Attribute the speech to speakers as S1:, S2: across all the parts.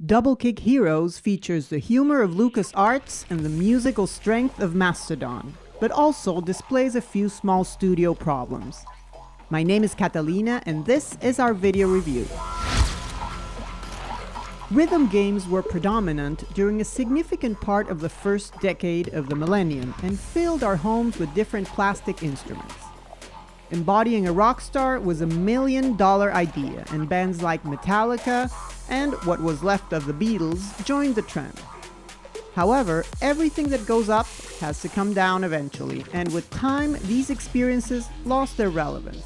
S1: Double Kick Heroes features the humor of LucasArts and the musical strength of Mastodon, but also displays a few small studio problems. My name is Catalina and this is our video review. Rhythm games were predominant during a significant part of the first decade of the millennium and filled our homes with different plastic instruments. Embodying a rock star was a $1 million idea, and bands like Metallica and what was left of the Beatles joined the trend. However, everything that goes up has to come down eventually, and with time, these experiences lost their relevance.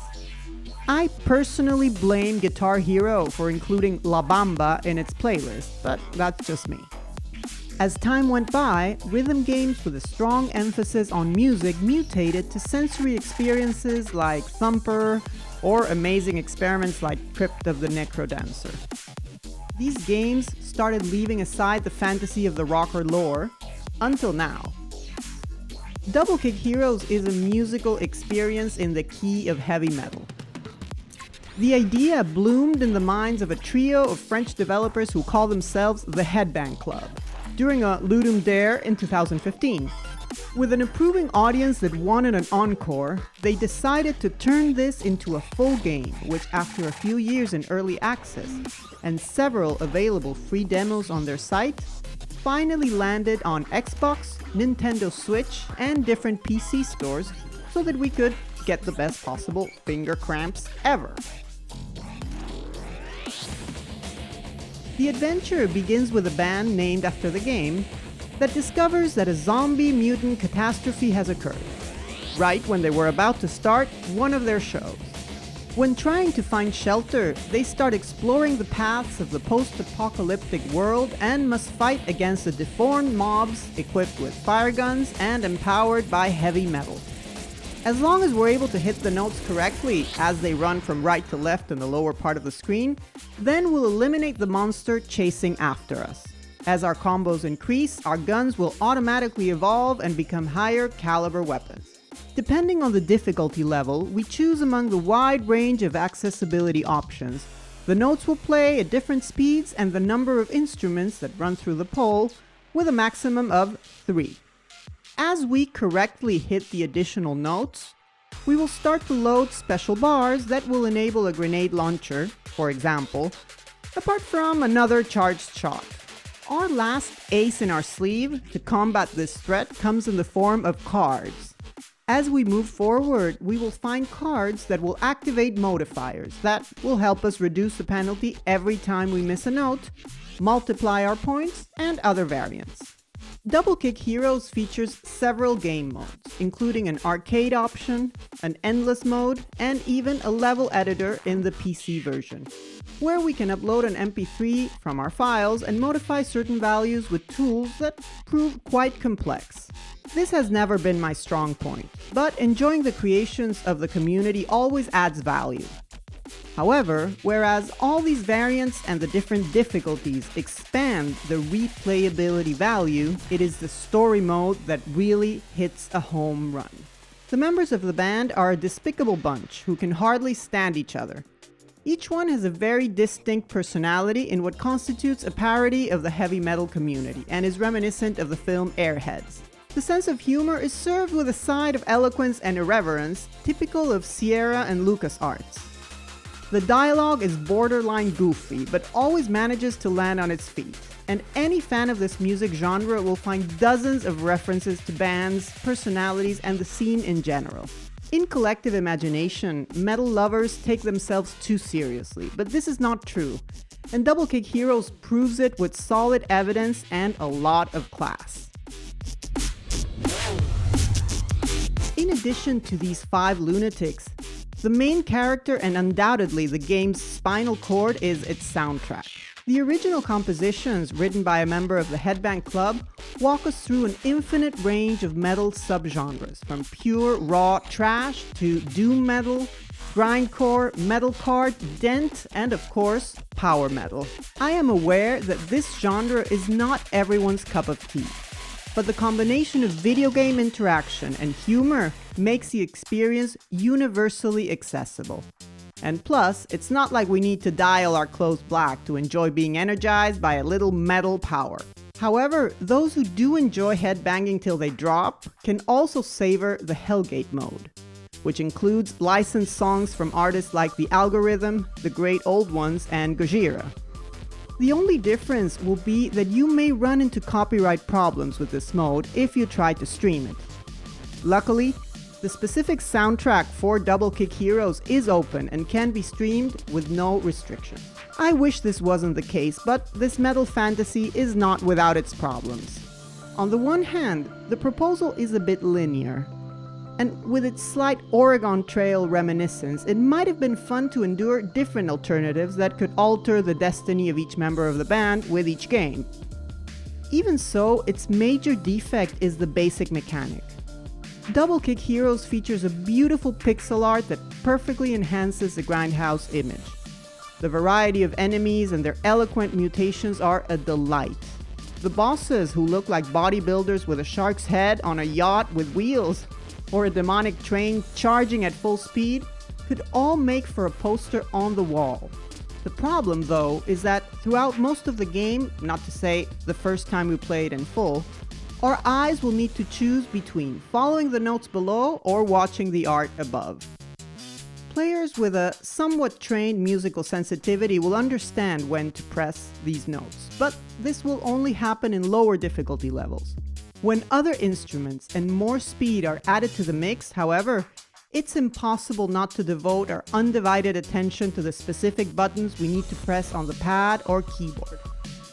S1: I personally blame Guitar Hero for including La Bamba in its playlist, but that's just me. As time went by, rhythm games with a strong emphasis on music mutated to sensory experiences like Thumper or amazing experiments like Crypt of the Necrodancer. These games started leaving aside the fantasy of the rocker lore, until now. Double Kick Heroes is a musical experience in the key of heavy metal. The idea bloomed in the minds of a trio of French developers who call themselves the Headbang Club during a Ludum Dare in 2015. With an approving audience that wanted an encore, they decided to turn this into a full game, which after a few years in early access and several available free demos on their site, finally landed on Xbox, Nintendo Switch, and different PC stores so that we could get the best possible finger cramps ever. The adventure begins with a band named after the game that discovers that a zombie mutant catastrophe has occurred, right when they were about to start one of their shows. When trying to find shelter, they start exploring the paths of the post-apocalyptic world and must fight against the deformed mobs equipped with fire guns and empowered by heavy metal. As long as we're able to hit the notes correctly as they run from right to left in the lower part of the screen, then we'll eliminate the monster chasing after us. As our combos increase, our guns will automatically evolve and become higher caliber weapons. Depending on the difficulty level, we choose among the wide range of accessibility options. The notes will play at different speeds and the number of instruments that run through the pole, with a maximum of 3. As we correctly hit the additional notes, we will start to load special bars that will enable a grenade launcher, for example, apart from another charged shot. Our last ace in our sleeve to combat this threat comes in the form of cards. As we move forward, we will find cards that will activate modifiers that will help us reduce the penalty every time we miss a note, multiply our points, and other variants. Double Kick Heroes features several game modes, including an arcade option, an endless mode, and even a level editor in the PC version, where we can upload an MP3 from our files and modify certain values with tools that prove quite complex. This has never been my strong point, but enjoying the creations of the community always adds value. However, whereas all these variants and the different difficulties expand the replayability value, it is the story mode that really hits a home run. The members of the band are a despicable bunch who can hardly stand each other. Each one has a very distinct personality in what constitutes a parody of the heavy metal community and is reminiscent of the film Airheads. The sense of humor is served with a side of eloquence and irreverence typical of Sierra and LucasArts. The dialogue is borderline goofy, but always manages to land on its feet. And any fan of this music genre will find dozens of references to bands, personalities, and the scene in general. In collective imagination, metal lovers take themselves too seriously, but this is not true. And Double Kick Heroes proves it with solid evidence and a lot of class. In addition to these 5 lunatics, the main character and undoubtedly the game's spinal cord is its soundtrack. The original compositions, written by a member of the Headbang Club, walk us through an infinite range of metal subgenres, from pure raw trash to doom metal, grindcore, metalcore, dent, and of course, power metal. I am aware that this genre is not everyone's cup of tea, but the combination of video game interaction and humor makes the experience universally accessible. And plus, it's not like we need to dial our clothes black to enjoy being energized by a little metal power. However, those who do enjoy headbanging till they drop can also savor the Hellgate mode, which includes licensed songs from artists like The Algorithm, The Great Old Ones, and Gojira. The only difference will be that you may run into copyright problems with this mode if you try to stream it. Luckily, the specific soundtrack for Double Kick Heroes is open and can be streamed with no restrictions. I wish this wasn't the case, but this metal fantasy is not without its problems. On the one hand, the proposal is a bit linear, and with its slight Oregon Trail reminiscence, it might have been fun to endure different alternatives that could alter the destiny of each member of the band with each game. Even so, its major defect is the basic mechanic. Double Kick Heroes features a beautiful pixel art that perfectly enhances the Grindhouse image. The variety of enemies and their eloquent mutations are a delight. The bosses, who look like bodybuilders with a shark's head on a yacht with wheels, or a demonic train charging at full speed, could all make for a poster on the wall. The problem, though, is that throughout most of the game, not to say the first time we played in full, our eyes will need to choose between following the notes below or watching the art above. Players with a somewhat trained musical sensitivity will understand when to press these notes, but this will only happen in lower difficulty levels. When other instruments and more speed are added to the mix, however, it's impossible not to devote our undivided attention to the specific buttons we need to press on the pad or keyboard.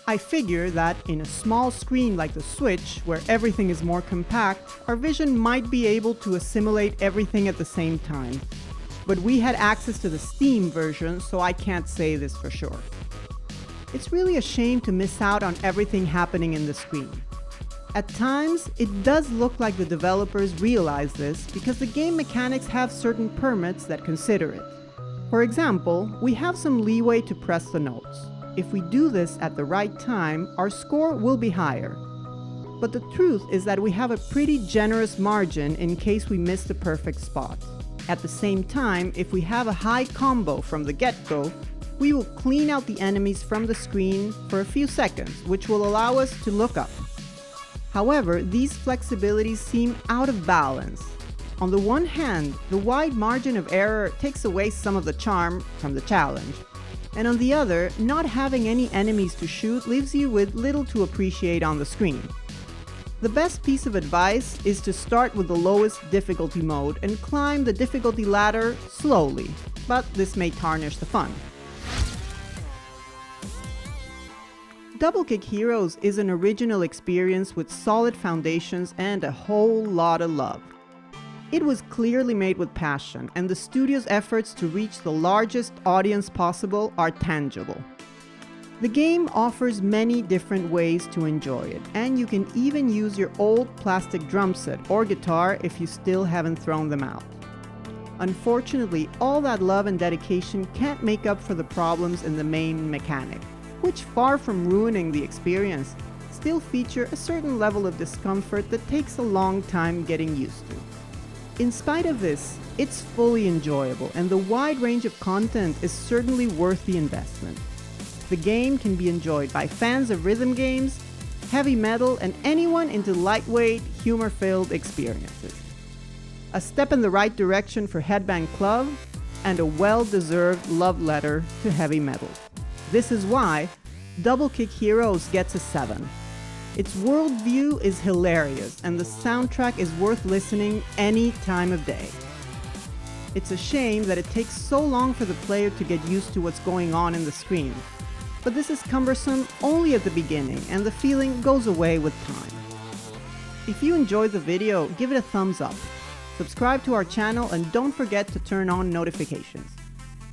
S1: I figure that in a small screen like the Switch, where everything is more compact, our vision might be able to assimilate everything at the same time. But we had access to the Steam version, so I can't say this for sure. It's really a shame to miss out on everything happening in the screen. At times, it does look like the developers realize this because the game mechanics have certain permits that consider it. For example, we have some leeway to press the notes. If we do this at the right time, our score will be higher. But the truth is that we have a pretty generous margin in case we miss the perfect spot. At the same time, if we have a high combo from the get-go, we will clean out the enemies from the screen for a few seconds, which will allow us to look up. However, these flexibilities seem out of balance. On the one hand, the wide margin of error takes away some of the charm from the challenge. And on the other, not having any enemies to shoot leaves you with little to appreciate on the screen. The best piece of advice is to start with the lowest difficulty mode and climb the difficulty ladder slowly, but this may tarnish the fun. Double Kick Heroes is an original experience with solid foundations and a whole lot of love. It was clearly made with passion, and the studio's efforts to reach the largest audience possible are tangible. The game offers many different ways to enjoy it, and you can even use your old plastic drum set or guitar if you still haven't thrown them out. Unfortunately, all that love and dedication can't make up for the problems in the main mechanic, which, far from ruining the experience, still feature a certain level of discomfort that takes a long time getting used to. In spite of this, it's fully enjoyable, and the wide range of content is certainly worth the investment. The game can be enjoyed by fans of rhythm games, heavy metal, and anyone into lightweight, humor-filled experiences. A step in the right direction for Headbang Club, and a well-deserved love letter to heavy metal. This is why Double Kick Heroes gets a 7. Its worldview is hilarious, and the soundtrack is worth listening any time of day. It's a shame that it takes so long for the player to get used to what's going on in the screen. But this is cumbersome only at the beginning, and the feeling goes away with time. If you enjoyed the video, give it a thumbs up. Subscribe to our channel and don't forget to turn on notifications.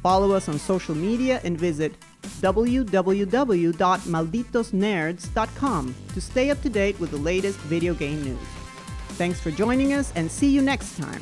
S1: Follow us on social media and visit www.malditosnerds.com to stay up to date with the latest video game news. Thanks for joining us, and see you next time!